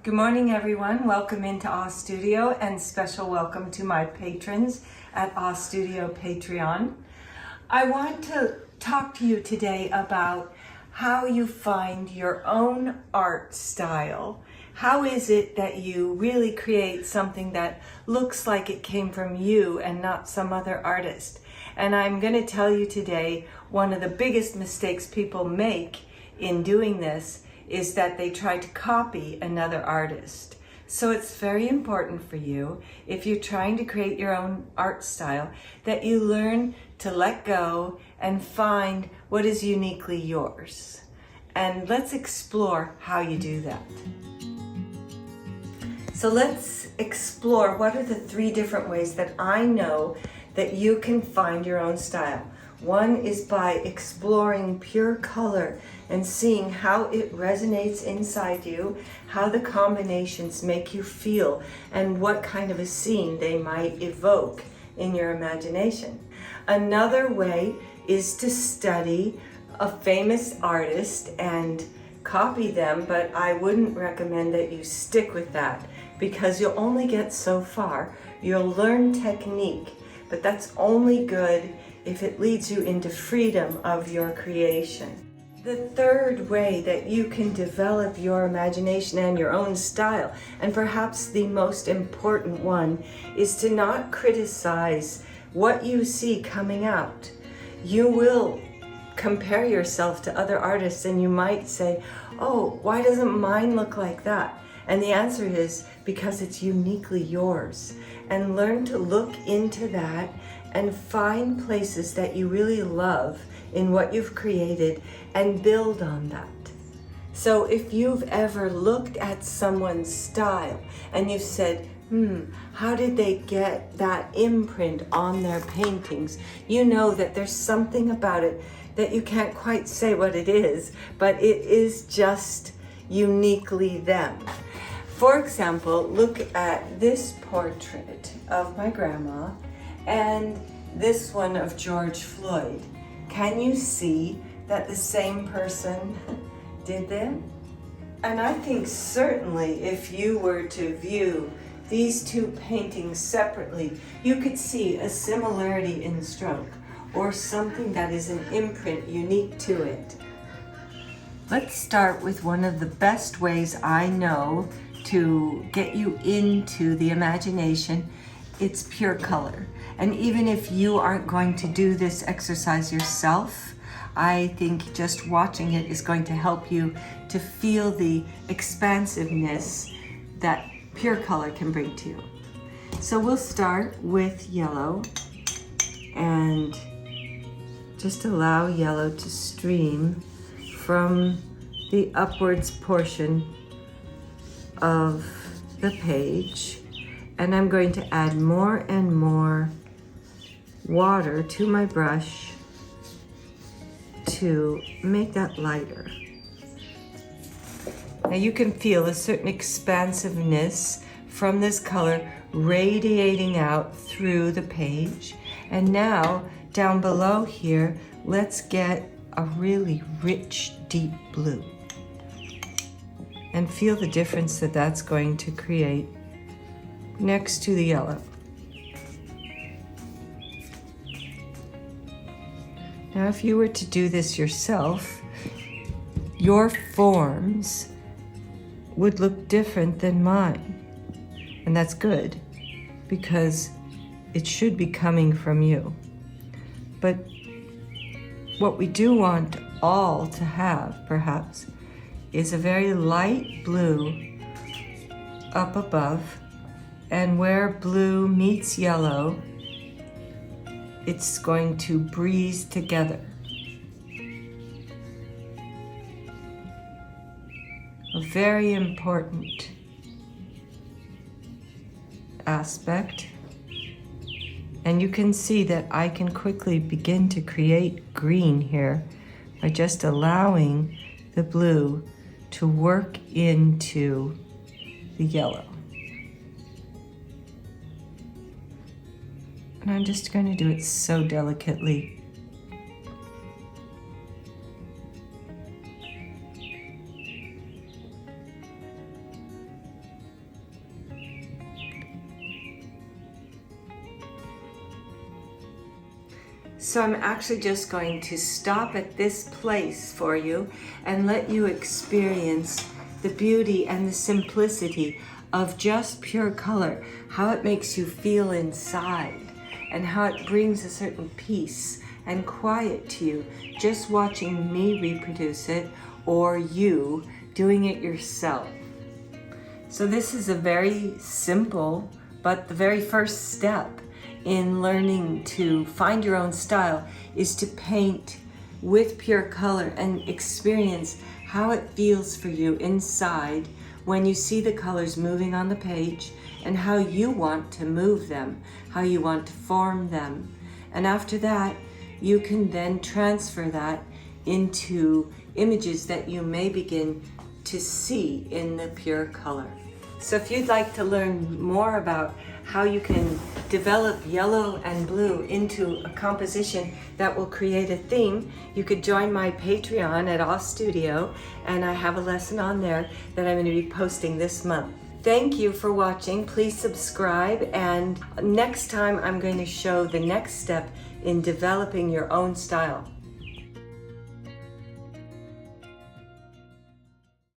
Good morning, everyone. Welcome into Awe Studio, and special welcome to my patrons at Awe Studio Patreon. I want to talk to you today about how you find your own art style. How is it that you really create something that looks like it came from you and not some other artist? And I'm going to tell you today, one of the biggest mistakes people make in doing this is that they try to copy another artist. So it's very important for you, if you're trying to create your own art style, that you learn to let go and find what is uniquely yours. And let's explore how you do that. So let's explore what are the 3 different ways that I know that you can find your own style. One is by exploring pure color and seeing how it resonates inside you, how the combinations make you feel, and what kind of a scene they might evoke in your imagination. Another way is to study a famous artist and copy them, but I wouldn't recommend that you stick with that because you'll only get so far. You'll learn technique, but that's only good if it leads you into freedom of your creation. The 3rd way that you can develop your imagination and your own style, and perhaps the most important one, is to not criticize what you see coming out. You will compare yourself to other artists and you might say, oh, why doesn't mine look like that? And the answer is because it's uniquely yours. And learn to look into that and find places that you really love in what you've created and build on that. So if you've ever looked at someone's style and you've said, how did they get that imprint on their paintings? You know that there's something about it that you can't quite say what it is, but it is just uniquely them. For example, look at this portrait of my grandma and this one of George Floyd. Can you see that the same person did them? And I think certainly if you were to view these 2 paintings separately, you could see a similarity in stroke or something that is an imprint unique to it. Let's start with one of the best ways I know to get you into the imagination. It's pure color. And even if you aren't going to do this exercise yourself, I think just watching it is going to help you to feel the expansiveness that pure color can bring to you. So we'll start with yellow and just allow yellow to stream from the upwards portion of the page. And I'm going to add more and more water to my brush to make that lighter. Now you can feel a certain expansiveness from this color radiating out through the page. And now down below here, let's get a really rich, deep blue. And feel the difference that that's going to create next to the yellow. Now, if you were to do this yourself, your forms would look different than mine. And that's good, because it should be coming from you. But what we do want all to have, perhaps, is a very light blue up above, and where blue meets yellow, it's going to breeze together. A very important aspect. And you can see that I can quickly begin to create green here by just allowing the blue to work into the yellow. And I'm just going to do it so delicately. So I'm actually just going to stop at this place for you and let you experience the beauty and the simplicity of just pure color, how it makes you feel inside and how it brings a certain peace and quiet to you just watching me reproduce it or you doing it yourself. So this is a very simple, but the very first step in learning to find your own style is to paint with pure color and experience how it feels for you inside when you see the colors moving on the page and how you want to move them, how you want to form them. And after that, you can then transfer that into images that you may begin to see in the pure color. So if you'd like to learn more about how you can develop yellow and blue into a composition that will create a theme, you could join my Patreon at Off Studio, and I have a lesson on there that I'm going to be posting this month. Thank you for watching. Please subscribe, and next time I'm going to show the next step in developing your own style.